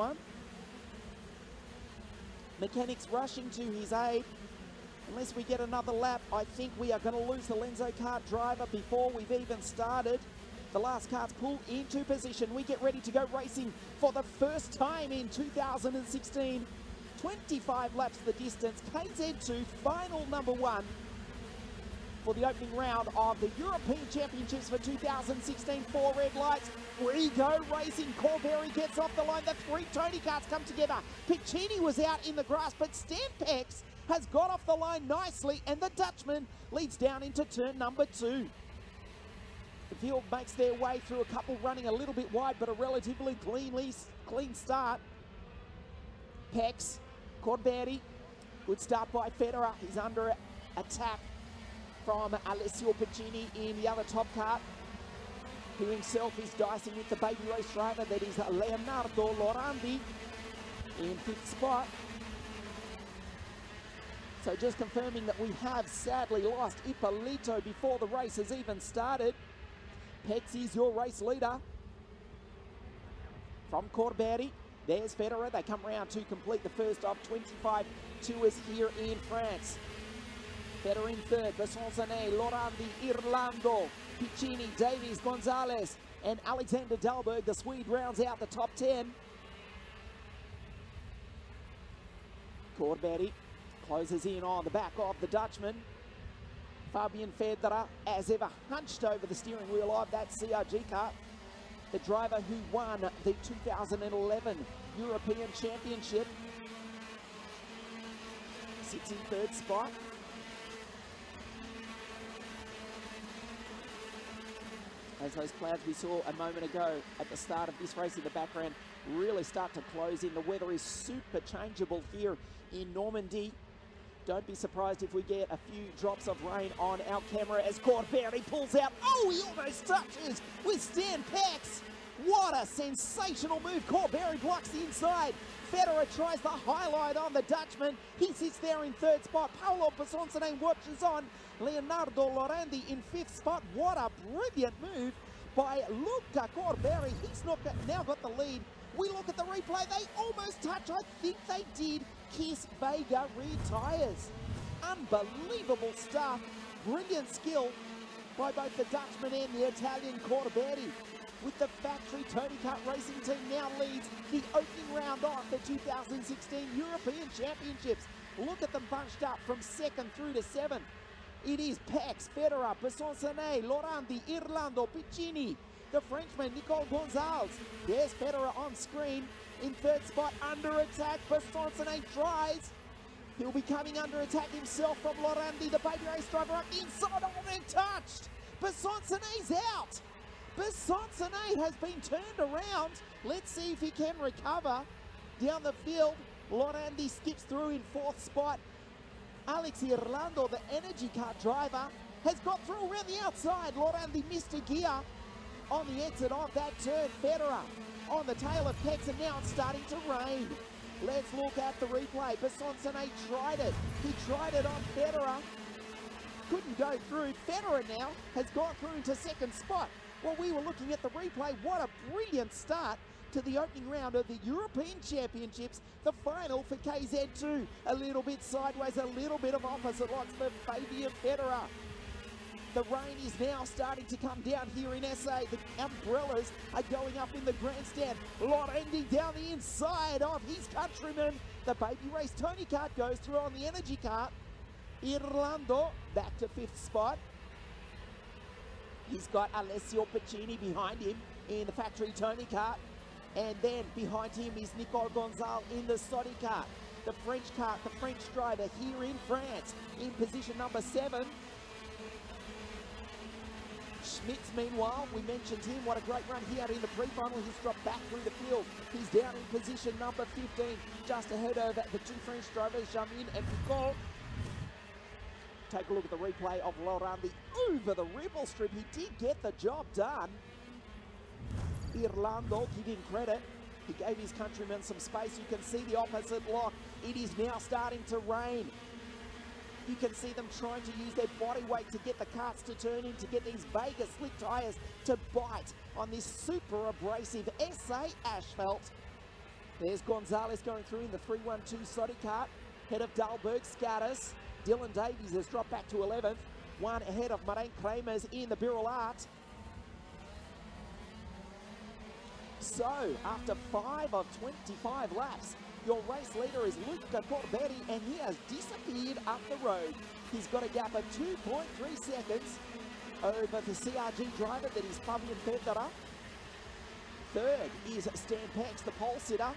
one. Mechanics rushing to his aid. Unless we get another lap, I think we are going to lose the Lenzo kart driver before we've even started. The last kart's pulled into position. We get ready to go racing for the first time in 2016. 25 laps the distance. KZ2, final number 1 for the opening round of the European Championships for 2016. 4 red lights. We go racing. Corberry gets off the line. The 3 Tony karts come together. Piccini was out in the grass, but Stan Pex has got off the line nicely, and the Dutchman leads down into turn number 2. The field makes their way through a couple running a little bit wide, but a relatively clean start. Pex, Corberry, good start by Federer. He's under attack from Alessio Piccini in the other top kart, who himself is dicing with the baby race driver that is Leonardo Lorandi in 5th spot. So just confirming that we have sadly lost Ippolito before the race has even started. Pex is your race leader. From Corberry, there's Federer. They come round to complete the first of 25 tours here in France. Federer in 3rd, Besonsone, Lorandi, Irlando, Piccini, Davies, Gonzalez, and Alexander Dalberg. The Swede rounds out the top 10. Corberry closes in on the back of the Dutchman. Fabian Federer, as ever, hunched over the steering wheel of that CRG kart. The driver who won the 2011 European Championship sits in 3rd spot. As those clouds we saw a moment ago at the start of this race in the background really start to close in. The weather is super changeable here in Normandy. Don't be surprised if we get a few drops of rain on our camera as Corberry pulls out. Oh, he almost touches with Stan Pex. What a sensational move. Corberry blocks the inside. Federer tries the highlight on the Dutchman. He sits there in 3rd spot. Paolo Besonsone watches on. Leonardo Lorandi in 5th spot. What a brilliant move by Luca Corberry. He's now got the lead. We look at the replay. They almost touch. I think they did. Kiss Vega retires. Unbelievable stuff. Brilliant skill by both the Dutchman and the Italian Corberry. With the factory Tony Kart Racing team now leads the opening round of the 2016 European Championships. Look at them bunched up from 2nd through to 7th. It is Pex, Federer, Besonsone, Lorandi, Irlando, Piccini, the Frenchman Nicole Gonzalez. There's Federer on screen in 3rd spot, under attack. Besonsone tries. He'll be coming under attack himself from Lorandi, the baby race driver up the inside. Oh, they're touched. Besonsone's out. Besonsone has been turned around. Let's see if he can recover down the field. Lorandi skips through in 4th spot. Alex Irlando, the energy kart driver, has got through around the outside. Lorandi missed a gear on the exit of that turn. Federer on the tail of Pex, and now it's starting to rain. Let's look at the replay. Besonsone tried it. He tried it on Federer. Couldn't go through. Federer now has gone through into 2nd spot. Well, we were looking at the replay. What a brilliant start to the opening round of the European Championships, the final for KZ2. A little bit sideways, a little bit of opposite locks for Fabian Federer. The rain is now starting to come down here in SA. The umbrellas are going up in the grandstand. Lorandi down the inside of his countryman. The baby race Tony Kart goes through on the energy kart. Irlando back to 5th spot. He's got Alessio Piccini behind him in the factory Tony kart. And then behind him is Nicole Gonzalez in the Sodi kart. The French kart, the French driver here in France in position number 7. Schmitz, meanwhile, we mentioned him. What a great run he had in the pre-final. He's dropped back through the field. He's down in position number 15, just ahead of the 2 French drivers, Jamin and Picot. Take a look at the replay of Lorandi over the ripple strip. He did get the job done. Irlando, give him credit. He gave his countrymen some space. You can see the opposite lock. It is now starting to rain. You can see them trying to use their body weight to get the karts to turn in, to get these Vegas slick tyres to bite on this super abrasive SA asphalt. There's Gonzalez going through in the 3-1-2 Soddy Kart. Head of Dahlberg, Scatters. Dylan Davies has dropped back to 11th. One ahead of Marijn Kremers in the Birrell Art. So, after 5 of 25 laps, your race leader is Luca Corberi, and he has disappeared up the road. He's got a gap of 2.3 seconds over the CRG driver, that is Fabian Federer. Third is Stan Pex, the pole sitter.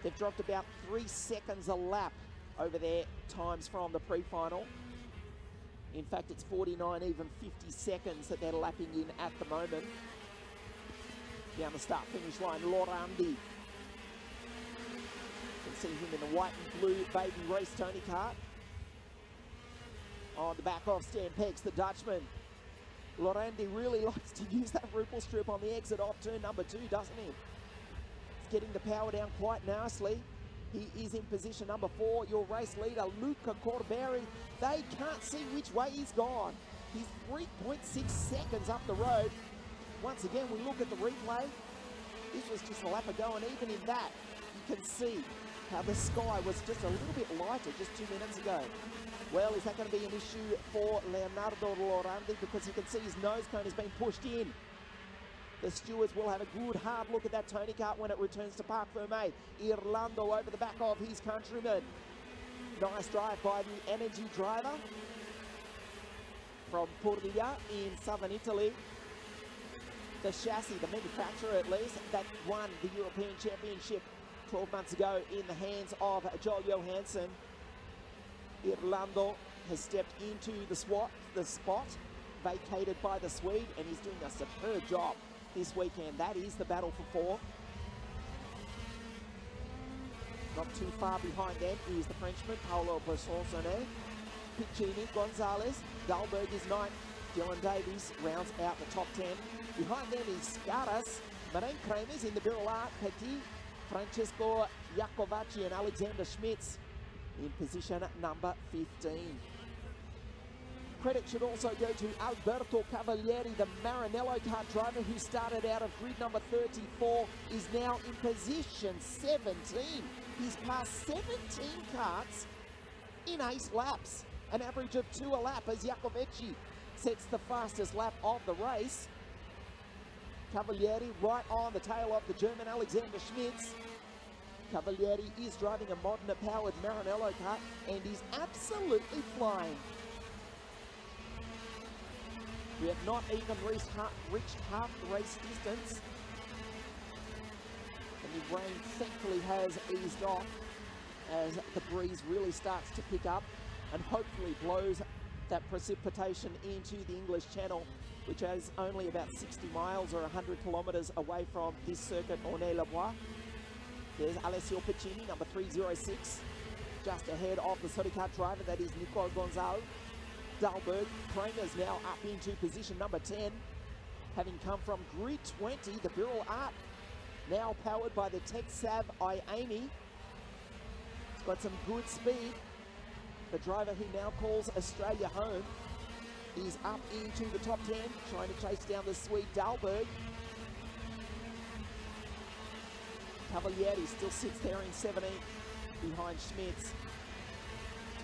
They've dropped about 3 seconds a lap over their times from the pre-final. In fact, it's 49, even 50 seconds that they're lapping in at the moment. Down the start-finish line, Lorandi. You can see him in the white and blue baby race Tony Kart. On the back of Stan Pex, the Dutchman. Lorandi really likes to use that Rupel strip on the exit off turn number 2, doesn't he? He's getting the power down quite nicely. He is in position number 4. Your race leader, Luca Corberi. They can't see which way he's gone. He's 3.6 seconds up the road. Once again, we look at the replay. This was just a lap ago, and even in that, you can see how the sky was just a little bit lighter just 2 minutes ago. Well, is that going to be an issue for Leonardo Lorandi, because you can see his nose cone has been pushed in. The stewards will have a good hard look at that Tony Kart when it returns to Parc Fermé. Irlando over the back of his countryman. Nice drive by the Energy driver from Puglia in southern Italy. The chassis, the manufacturer at least, that won the European Championship 12 months ago in the hands of Joel Johansson. Irlando has stepped into the spot vacated by the Swede, and he's doing a superb job this weekend. That is the battle for 4. Not too far behind them is the Frenchman, Paolo Bersonsone. Piccini, Gonzalez, Dahlberg is 9th. Dylan Davies rounds out the top 10. Behind them is Scaras, Marijn Kremers in the Birrell Art, Petit, Francesco Iacovacci and Alexander Schmitz in position number 15. Credit should also go to Alberto Cavalieri, the Maranello kart driver who started out of grid number 34, is now in position 17. He's passed 17 karts in 8 laps, an average of 2 a lap as Iacovacci sets the fastest lap of the race. Cavalieri right on the tail of the German Alexander Schmitz. Cavalieri is driving a Modena-powered Maranello kart and is absolutely flying. We have not even reached half the race distance. And the rain thankfully has eased off as the breeze really starts to pick up and hopefully blows that precipitation into the English Channel, which is only about 60 miles or 100 kilometres away from this circuit, Ornay-le-Bois. There's Alessio Piccini, number 306, just ahead of the Soddy Kart driver, that is Nico Gonzalez. Dahlberg, Kremers now up into position number 10, having come from grid 20, the Birrell Art, now powered by the Texav Iami. It's got some good speed. The driver who now calls Australia home is up into the top 10, trying to chase down the Swede Dahlberg. Cavalieri still sits there in 17th behind Schmitz.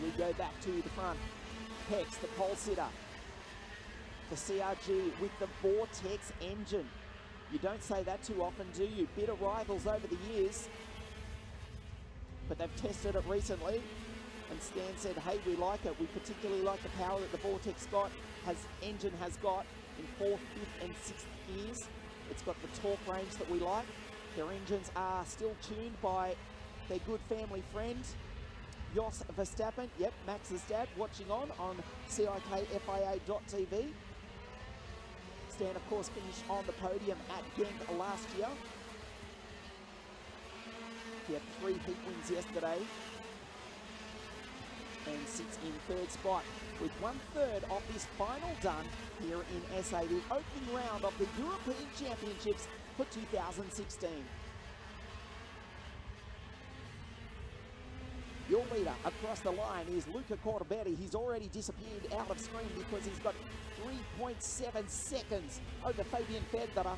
We go back to the front. Pex, the pole sitter. The CRG with the Vortex engine. You don't say that too often, do you? Bitter rivals over the years. But they've tested it recently. And Stan said, hey, we like it. We particularly like the power that the Vortex engine has got in 4th, 5th and 6th gears. It's got the torque range that we like. Their engines are still tuned by their good family friend, Jos Verstappen. Yep, Max's dad, watching on CIKFIA.tv. Stan, of course, finished on the podium at Genk last year. He had 3 heat wins yesterday and sits in 3rd spot with 1/3 of this final done here in SA, the opening round of the European Championships for 2016. Your leader across the line is Luca Corberi. He's already disappeared out of screen because he's got 3.7 seconds over Fabian Federer.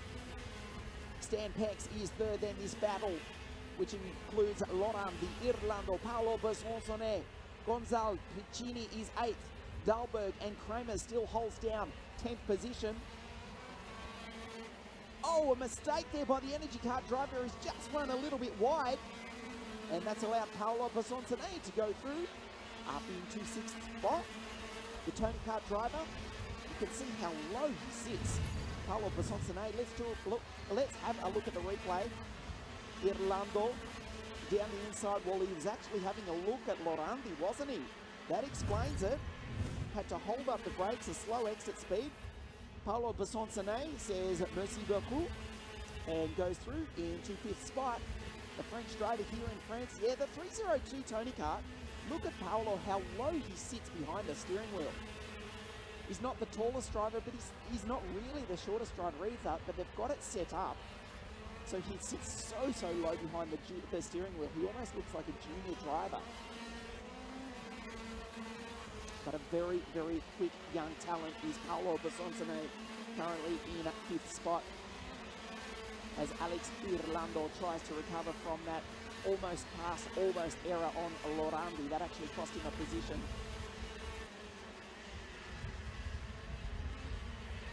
Stan Pex is third in this battle, which includes Lorandi, Irlando, Paolo Besancone, Gonzalo Piccini is 8th. Dahlberg and Kramer still holds down 10th position. Oh, a mistake there by the Energy Kart driver, who's just run a little bit wide. And that's allowed Paolo Besancone to go through up into 6th spot. The Tony Kart driver, you can see how low he sits. Paolo Besancone, let's have a look at the replay. Irlando down the inside. Well, he was actually having a look at Lorandi, wasn't he? That explains it. Had to hold up the brakes, a slow exit speed. Paolo Besancone says merci beaucoup and goes through into 5th spot. The French driver here in France, yeah, the 302 Tony Kart. Look at Paolo, how low he sits behind the steering wheel. He's not the tallest driver, but he's not really the shortest driver either, but they've got it set up so he sits so low behind the steering wheel. He almost looks like a junior driver. But a very quick young talent is Paolo Besancone, currently in 5th spot, as Alex Irlando tries to recover from that almost error on Lorandi. That actually cost him a position.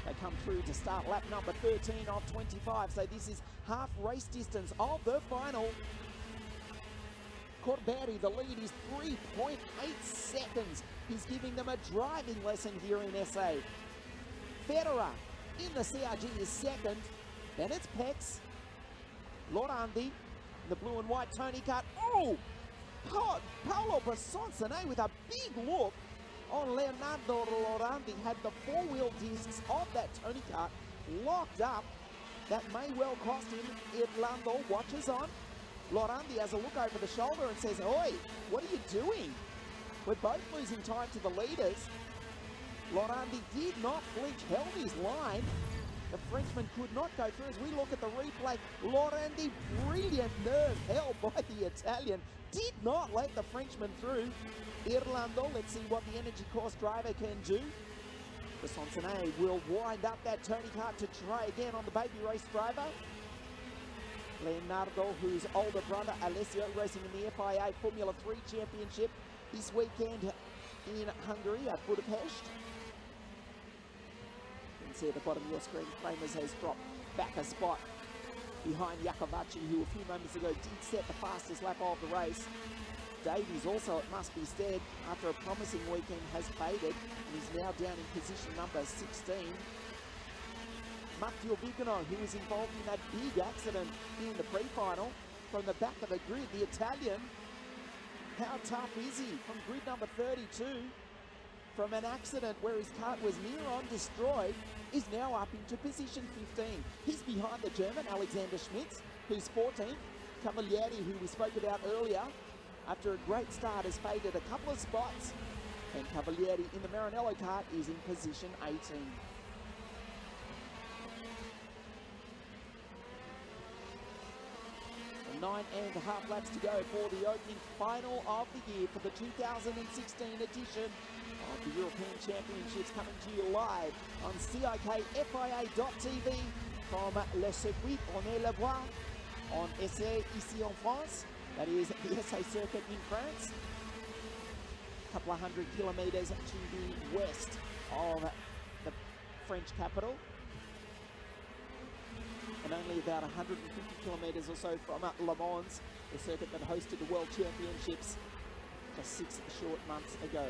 They come through to start lap number 13 of 25. So this is half race distance of the final. Corberi, the lead is 3.8 seconds. He's giving them a driving lesson here in SA. Federer in the CRG is second. Then it's Pex. Lorandi, the blue and white Tony Kart. Oh! Paolo Besancone with a big look on Leonardo Lorandi. Had the 4-wheel discs of that Tony Kart locked up. That may well cost him. Irlando watches on. Lorandi has a look over the shoulder and says, "Oi, what are you doing?" We're both losing time to the leaders. Lorandi did not flinch, held his line. The Frenchman could not go through. As we look at the replay, Lorandi, brilliant nerve held by the Italian, did not let the Frenchman through. Irlando, let's see what the Energy Course driver can do. Besancone will wind up that Tony Kart to try again on the baby race driver. Leonardo, whose older brother Alessio, racing in the FIA Formula 3 Championship this weekend in Hungary at Budapest. You can see at the bottom of your screen, Kramers has dropped back a spot behind Iacovacci, who a few moments ago did set the fastest lap of the race. Davies also, it must be said, after a promising weekend, has faded and is now down in position number 16. Matteo Vigano, who was involved in that big accident in the pre-final, from the back of the grid, the Italian, how tough is he? From grid number 32, from an accident where his kart was near on destroyed, is now up into position 15. He's behind the German, Alexander Schmitz, who's 14th. Cavalieri, who we spoke about earlier, after a great start, has faded a couple of spots. And Cavalieri in the Maranello kart is in position 18. 9.5 laps to go for the opening final of the year for the 2016 edition of the European Championships, coming to you live on CIKFIA.tv from Le Circuit René-Lavoie on SA ici en France. That is the SA circuit in France. A couple of 100 kilometres to the west of the French capital, and only about 150 kilometres or so from Le Mans, the circuit that hosted the World Championships just 6 short months ago.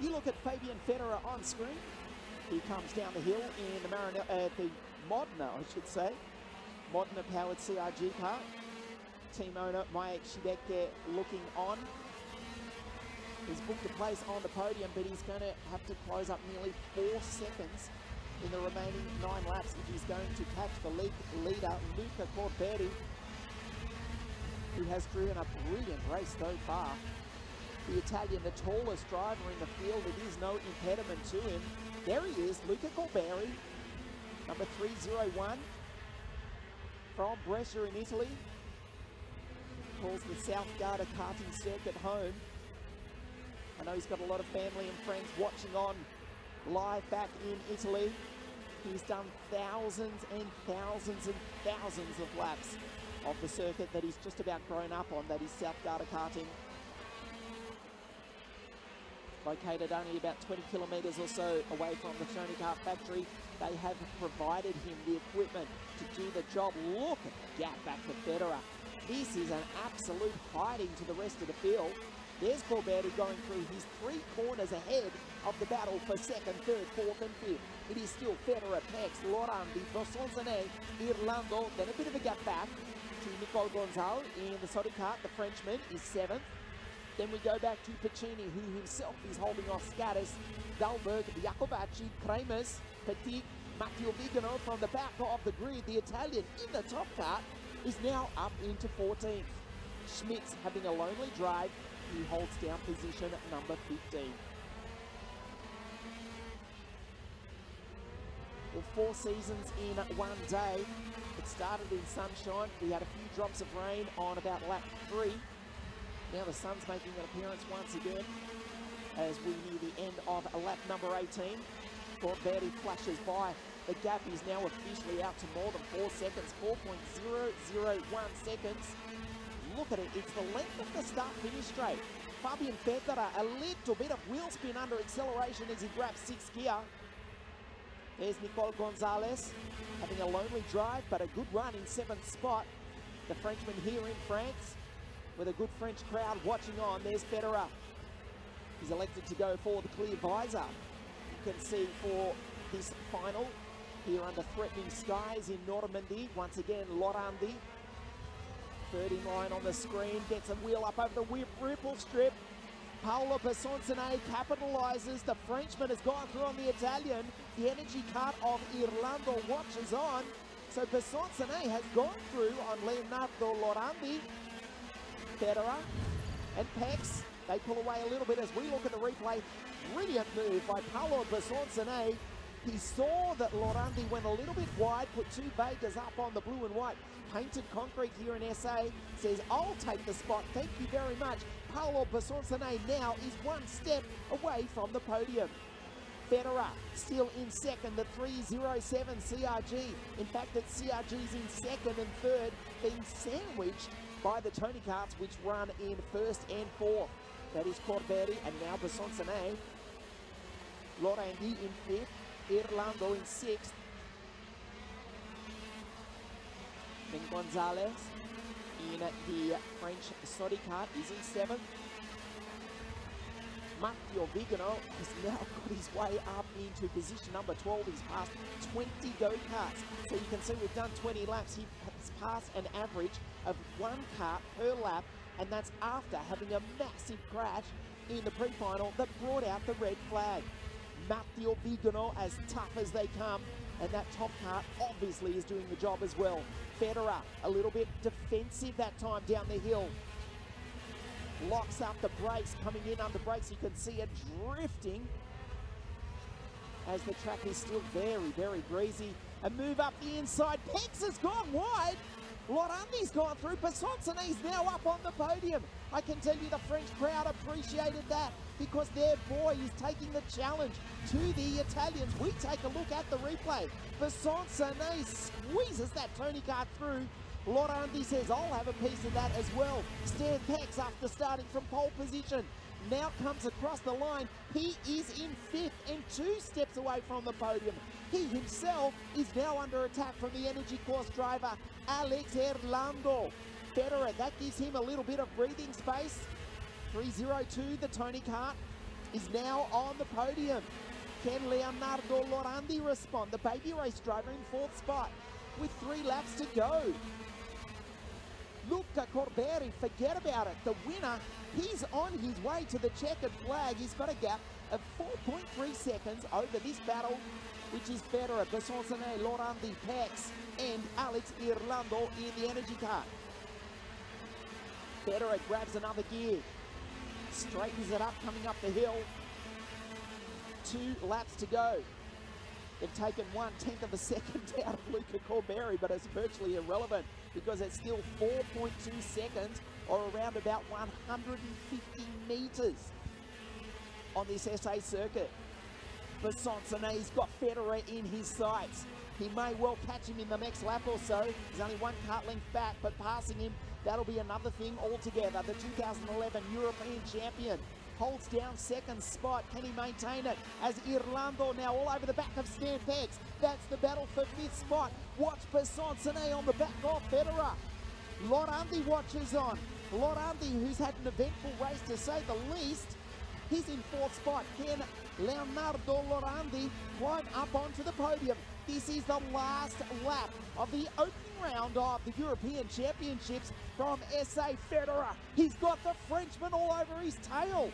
You look at Fabian Federer on screen. He comes down the hill in the Modena, I should say. Modena powered CRG car. Team owner Mayak Shideke looking on. He's booked a place on the podium, but he's going to have to close up nearly 4 seconds in the remaining 9 laps if he's going to catch the leader, Luca Corberi, who has driven a brilliant race so far. The Italian, the tallest driver in the field, it is no impediment to him. There he is, Luca Corberi, number 301, from Brescia in Italy. Calls the South Garda karting circuit home. I know he's got a lot of family and friends watching on live back in Italy. He's done thousands and thousands and thousands of laps of the circuit that he's just about grown up on, that is South Garda karting. Located only about 20 kilometres or so away from the TKART factory, they have provided him the equipment to do the job. Look at the gap back to Federer. This is an absolute hiding to the rest of the field. There's Corberti going through his 3 corners ahead of the battle for second, third, fourth and fifth. It is still Federer, Pex, Lorandi, Bosonsane, Irlando, then a bit of a gap back to Nicole Gonzalez in the TKART. The Frenchman is 7th. Then we go back to Piccini, who himself is holding off Scattis, Dalberg, Jacobacci, Kremers, Petit, Matteo Vigano from the back of the grid. The Italian in the top cart is now up into 14th. Schmitz having a lonely drive. He holds down position at number 15. Well, 4 seasons in one day. It started in sunshine. We had a few drops of rain on about lap 3. Now the sun's making an appearance once again as we near the end of lap number 18. Corberti flashes by. The gap is now officially out to more than 4 seconds, 4.001 seconds. Look at it, it's the length of the start-finish straight. Fabian Federer, a little bit of wheel spin under acceleration as he grabs 6th gear. There's Nicole Gonzalez having a lonely drive, but a good run in 7th spot. The Frenchman here in France, with a good French crowd watching on. There's Federer. He's elected to go for the clear visor. You can see for this final here under threatening skies in Normandy. Once again, Lorandi. Third in line on the screen, gets a wheel up over the ripple strip. Paolo Bessonsone capitalizes. The Frenchman has gone through on the Italian. The energy cart of Irlando watches on. So Bessonsone has gone through on Leonardo Lorandi. Federer and Pex, they pull away a little bit as we look at the replay. Brilliant move by Paolo Bessonsone. He saw that Lorandi went a little bit wide, put 2 Vegas up on the blue and white painted concrete here in SA. Says, I'll take the spot, thank you very much. Paolo Bessonsone now is 1 step away from the podium. Federer still in second, the 307 CRG. In fact, that CRG's in second and third, being sandwiched by the TKARTs, which run in 1st and 4th. That is Corberti and now Bessonsone. Lorandi in 5th, Irlando in 6th. Then Gonzalez in the French TKART is in 7th. Matteo Vigano has now got his way up into position number 12. He's passed 20 go-karts. So you can see we've done 20 laps. He has passed an average of 1 kart per lap, and that's after having a massive crash in the pre-final that brought out the red flag. Matteo Vigano as tough as they come, and that top kart obviously is doing the job as well. Federer a little bit defensive that time down the hill. Locks up the brakes, coming in under brakes. You can see it drifting as the track is still very, very greasy. A move up the inside. Pex has gone wide. Lorandi's gone through. Bessonsone's now up on the podium. I can tell you the French crowd appreciated that because their boy is taking the challenge to the Italians. We take a look at the replay. Bessonsone squeezes that TKART through. Lorandi says, I'll have a piece of that as well. Stan Pex, after starting from pole position, now comes across the line. He is in 5th and 2 steps away from the podium. He himself is now under attack from the energy course driver, Alex Irlando. Federer, that gives him a little bit of breathing space. 3:02, the TKART is now on the podium. Can Leonardo Lorandi respond? The baby race driver in 4th spot with 3 laps to go. Luca Corberti, forget about it. The winner, he's on his way to the checkered flag. He's got a gap of 4.3 seconds over this battle, which is Federer, Bessonsone, Lorandi, Pex, and Alex Irlando in the energy car. Federer grabs another gear, straightens it up coming up the hill. 2 laps to go. They've taken 1/10 of a second out of Luca Corberti, but it's virtually irrelevant because it's still 4.2 seconds or around about 150 meters on this SA circuit. Besoncene's got Federer in his sights. He may well catch him in the next lap or so. He's only 1 kart length back, but passing him, that'll be another thing altogether. The 2011 European champion holds down second spot. Can he maintain it? As Irlando now all over the back of Stan Pegs. That's the battle for 5th spot. Watch Besoncene on the back of Federer. Lorandi watches on. Lorandi, who's had an eventful race to say the least. He's in 4th spot. Can Leonardo Lorandi climb up onto the podium? This is the last lap of the opening round of the European Championships from SA Federer. He's got the Frenchman all over his tail.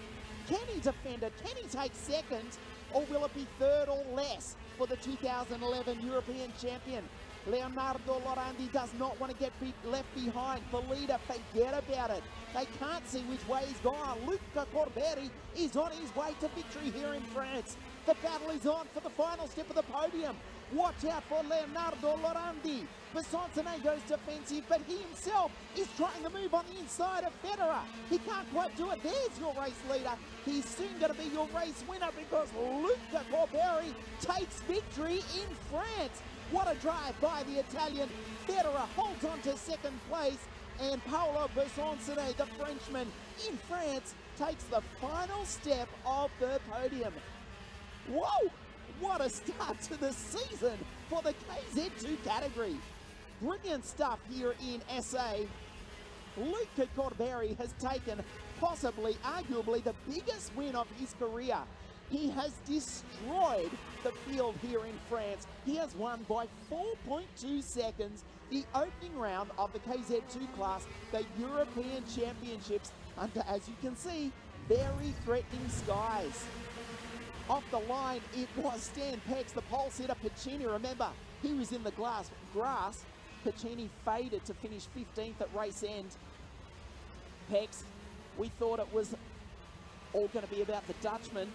Can he defend it? Can he take second? Or will it be third or less for the 2011 European champion? Leonardo Lorandi does not want to get left behind. The leader, forget about it. They can't see which way he's gone. Luca Corberi is on his way to victory here in France. The battle is on for the final step of the podium. Watch out for Leonardo Lorandi. Besoncene goes defensive, but he himself is trying to move on the inside of Federer. He can't quite do it. There's your race leader. He's soon going to be your race winner because Luca Corberi takes victory in France. What a drive by the Italian. Federer holds on to second place, and Paolo Besoncene, the Frenchman in France, takes the final step of the podium. Whoa! What a start to the season for the KZ2 category. Brilliant stuff here in SA. Luca Corberi has taken possibly, arguably, the biggest win of his career. He has destroyed the field here in France. He has won by 4.2 seconds the opening round of the KZ2 class, the European Championships, under, as you can see, very threatening skies. Off the line, it was Stan Pegs, the pole sitter. Piccini, remember, he was in the grass. Piccini faded to finish 15th at race end. Pegs, we thought it was all going to be about the Dutchman.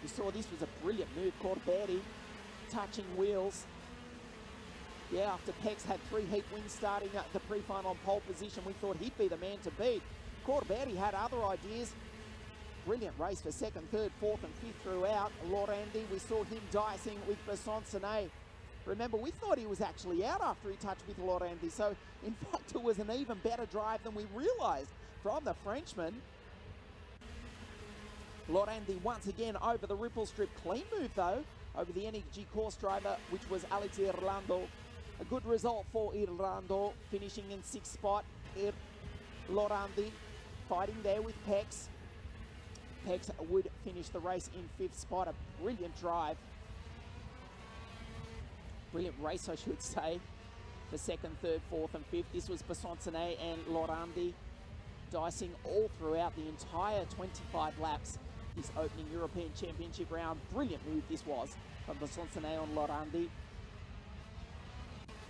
You saw this was a brilliant move. Corberi touching wheels. Yeah, after Pegs had 3 heat wins starting at the pre-final on pole position, we thought he'd be the man to beat. Corberi had other ideas. Brilliant race for 2nd, 3rd, 4th and 5th throughout. Lorandi, we saw him dicing with Besoncene. Remember, we thought he was actually out after he touched with Lorandi. So, in fact, it was an even better drive than we realised from the Frenchman. Lorandi once again over the ripple strip. Clean move, though, over the energy course driver, which was Alex Irlando. A good result for Irlando, finishing in 6th spot. Lorandi fighting there with Pegs. Pegs would finish the race in 5th spot. A brilliant drive. Brilliant race, I should say, for 2nd, 3rd, 4th and 5th. This was Besoncene and Lorandi dicing all throughout the entire 25 laps. This opening European Championship round. Brilliant move this was from Besoncene on Lorandi.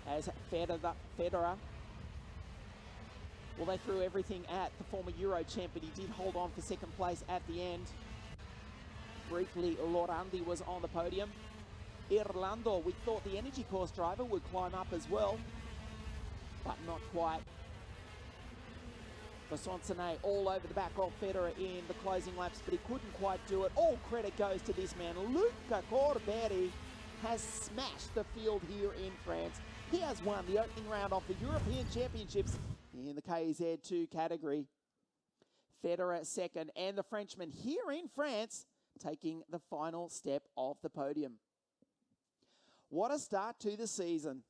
As Federer, well, they threw everything at the former Euro champ, but he did hold on for 2nd place at the end. Briefly, Lorandi was on the podium. Irlando, we thought the energy course driver would climb up as well, but not quite. Besoncene all over the back of Federer in the closing laps, but he couldn't quite do it. All credit goes to this man. Luca Corberi has smashed the field here in France. He has won the opening round of the European Championships in the KZ2 category. Federer 2nd, and the Frenchman here in France taking the final step of the podium. What a start to the season.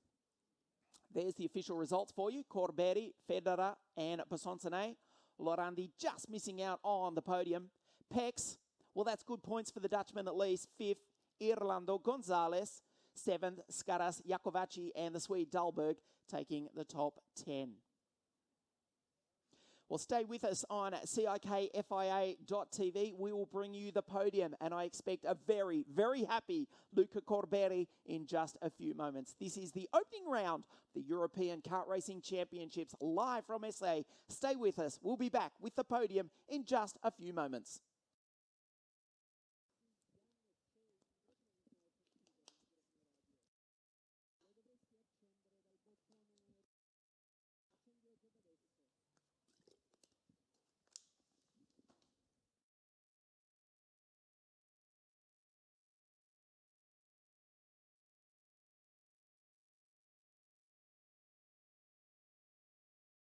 There's the official results for you. Corberi, Federer and Besoncene. Lorandi just missing out on the podium. Pegs, well, that's good points for the Dutchman at least. 5th, Irlando Gonzalez. 7th, Skaras Jakovaci and the Swede Dahlberg taking the top 10. Well, stay with us on CIKFIA.tv. We will bring you the podium, and I expect a very, very happy Luca Corberi in just a few moments. This is the opening round of the European Kart Racing Championships live from SA. Stay with us. We'll be back with the podium in just a few moments.